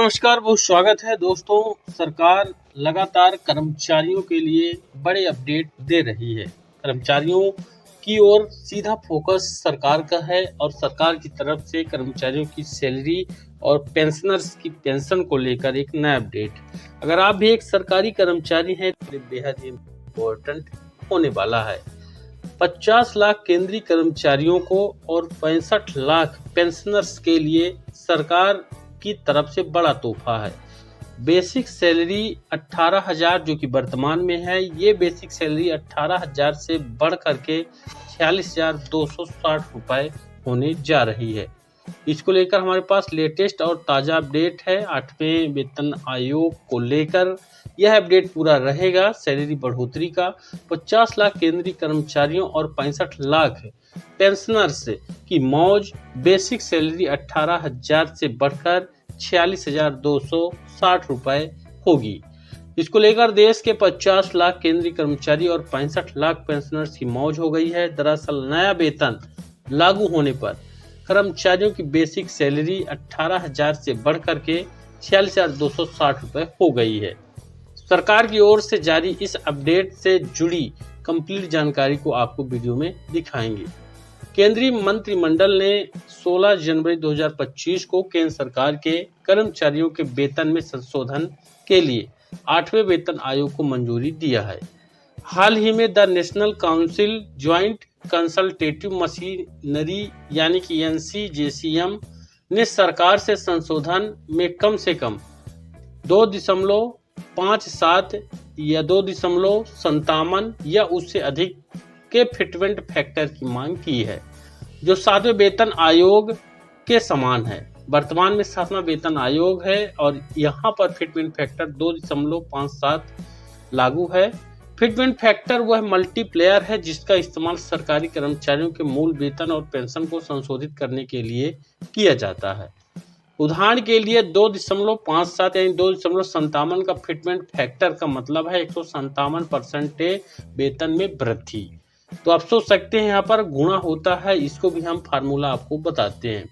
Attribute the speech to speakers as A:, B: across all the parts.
A: नमस्कार, बहुत स्वागत है दोस्तों। सरकार लगातार कर्मचारियों के लिए बड़े अपडेट दे रही है। कर्मचारियों की ओर सीधा फोकस सरकार का है और सरकार की तरफ से कर्मचारियों की सैलरी और पेंशनर्स की पेंशन को लेकर एक नया अपडेट। अगर आप भी एक सरकारी कर्मचारी हैं तो बेहद इम्पोर्टेंट होने वाला है। 50 लाख केंद्रीय कर्मचारियों को और 65 लाख पेंशनर्स के लिए सरकार की तरफ से बड़ा तोहफा है। बेसिक सैलरी 18,000 जो कि वर्तमान में है, ये बेसिक सैलरी 18,000 से बढ़ करके 46,260 रुपए होने जा रही है। इसको लेकर हमारे पास लेटेस्ट और ताज़ा अपडेट है। 8वें वेतन आयोग को लेकर यह अपडेट पूरा रहेगा। सैलरी बढ़ोतरी का 50 लाख केंद्रीय कर्मचारियों और 65 लाख पेंशनर्स की मौज। बेसिक सैलरी 18,000 से बढ़कर 46,260 रुपए होगी। इसको लेकर देश के 50 लाख केंद्रीय कर्मचारी और 65 लाख पेंशनर्स की मौज हो गई है। दरअसल नया वेतन लागू होने पर कर्मचारियों की बेसिक सैलरी 18,000 से बढ़कर के 46,260 रुपए हो गई है। सरकार की ओर से जारी इस अपडेट से जुड़ी कंप्लीट जानकारी को आपको वीडियो में दिखाएंगे। केंद्रीय मंत्रिमंडल ने 16 जनवरी 2025 को केंद्र सरकार के कर्मचारियों के वेतन में संशोधन के लिए 8वें वेतन आयोग को मंजूरी दिया है। हाल ही में the national council joint consultative machinery यानी कि NCJCM ने सरकार से संशोधन में कम से कम 2.57 या 2.57 या उससे अधिक के फिटमेंट फैक्टर की मांग की है, जो 7वें वेतन आयोग के समान है। वर्तमान में 7वां वेतन आयोग है और यहाँ पर फिटमेंट फैक्टर 2.57 लागू है। फिटमेंट फैक्टर वह मल्टीप्लेयर है जिसका इस्तेमाल सरकारी कर्मचारियों के मूल वेतन और पेंशन को संशोधित करने के लिए किया जाता है। उदाहरण के लिए 2.57 यानी 2.57 का फिटमेंट फैक्टर का मतलब है 157% वेतन में वृद्धि। तो आप सोच सकते हैं यहाँ पर गुणा होता है, इसको भी हम फार्मूला आपको बताते हैं।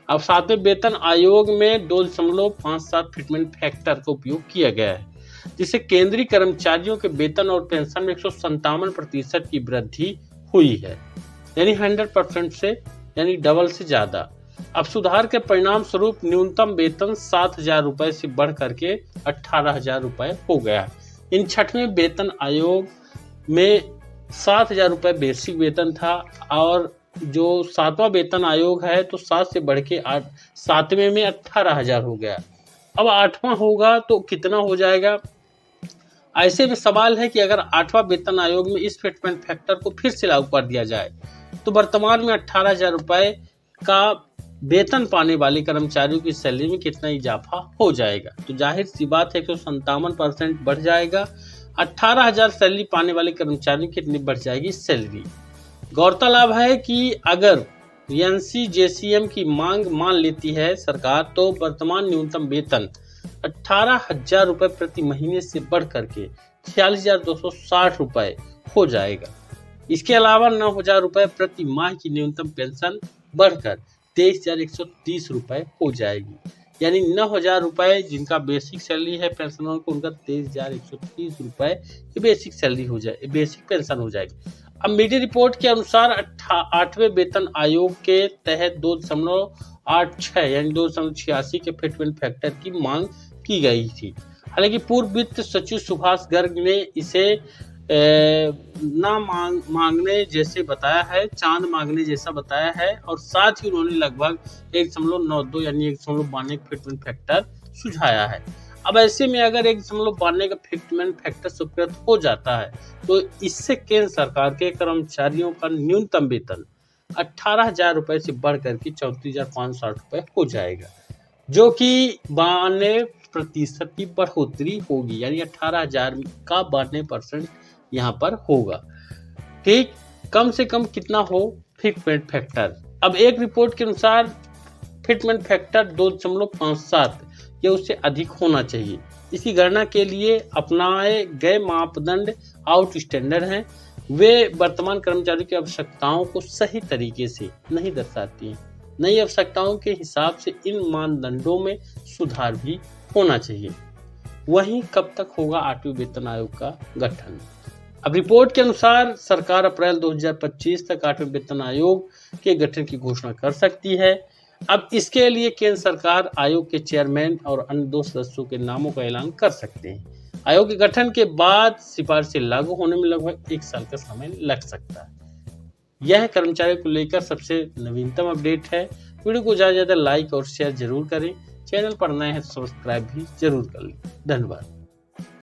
A: अब 7वें वेतन आयोग में 2.57 फिटमेंट फैक्टर का उपयोग किया गया है, जिससे केंद्रीय कर्मचारियों के वेतन और पेंशन में 157% की वृद्धि हुई है, यानी 100% से यानी डबल से ज्यादा। अब सुधार के परिणाम स्वरूप न्यूनतम वेतन 7,000 रुपए से बढ़ करके 18,000 रुपए हो गया। इन 6वें वेतन आयोग में 7,000 रुपए बेसिक वेतन था और जो 7वां वेतन आयोग है तो 7 से बढ़ के 7वें में 18,000 हो गया। अब 8वां होगा तो कितना हो जाएगा? ऐसे में सवाल है कि अगर 8वां वेतन आयोग में इस फिटमेंट फैक्टर को फिर से लागू कर दिया जाए तो वर्तमान में 18,000 रुपए का वेतन पाने वाले कर्मचारियों की सैलरी में कितना इजाफा हो जाएगा? तो जाहिर सी बात है कि 57% बढ़ जाएगा। 18,000 सैलरी पाने वाले कर्मचारियों की कितनी बढ़ जाएगी सैलरी? गौरतलब है कि अगर NCJCM की मांग मान लेती है सरकार तो वर्तमान न्यूनतम वेतन 18,000 रुपए प्रति महीने से बढ़ करके 46,260 रुपए हो जाएगा। इसके अलावा 9,000 रुपए प्रति माह की न्यूनतम पेंशन बढ़कर 23,130 रुपए हो जाएगी, यानी 9,000 रुपए जिनका बेसिक सैलरी है पेंशनर को, उनका 23,130 रुपए की बेसिक सैलरी हो जाए, बेसिक पेंशन हो जाएगी। अब मीडिया रिपोर्ट के अनुसार 8वें वेतन आयोग के तहत 2.86 यानी 2.86 के फिटमेंट फैक्टर की मांग की गई थी। हालांकि पूर्व वित्त सचिव सुभाष गर्ग ने इसे मांगने जैसे बताया है, चांद मांगने जैसा बताया है और साथ ही उन्होंने लगभग 1.92 यानी 1.92 फिटमेंट फैक्टर सुझाया है। अब ऐसे में अगर 1.92 का फिटमेंट फैक्टर स्वीकृत हो जाता है तो इससे केंद्र सरकार के कर्मचारियों का न्यूनतम वेतन 18,000 रुपए से बढ़ करके 34,560 रुपए हो जाएगा, जो कि 92% की बढ़ोतरी होगी, यानी 18,000 का 92% यहाँ पर होगा। ठीक, कम से कम कितना हो फिटमेंट फैक्टर? अब एक रिपोर्ट के अनुसार फिटमेंट फैक्टर 2.57 या उससे अधिक होना चाहिए। इसकी गणना के लिए अपनाए गए मापदंड आउटस्टैंडर्ड हैं। वे वर्तमान कर्मचारियों की आवश्यकताओं को सही तरीके से नहीं दर्शाती हैं। नई आवश्यकताओं के हिसाब से इन मानदंडों में सुधार भी होना चाहिए। वहीं कब तक होगा 8वें वेतन आयोग का गठन? अब रिपोर्ट के अनुसार सरकार अप्रैल 2025 तक 8वें वेतन आयोग के गठन की घोषणा कर सकती है। अब इसके लिए केंद्र सरकार आयोग के चेयरमैन और अन्य 2 सदस्यों के नामों का ऐलान कर सकते हैं। आयोग के गठन के बाद सिफारिशें लागू होने में लगभग 1 साल का समय लग सकता है। यह कर्मचारियों को लेकर सबसे नवीनतम अपडेट है। वीडियो को ज्यादा से ज्यादा लाइक और शेयर जरूर करें। चैनल पर नए हैं तो सब्सक्राइब भी जरूर कर लें। धन्यवाद।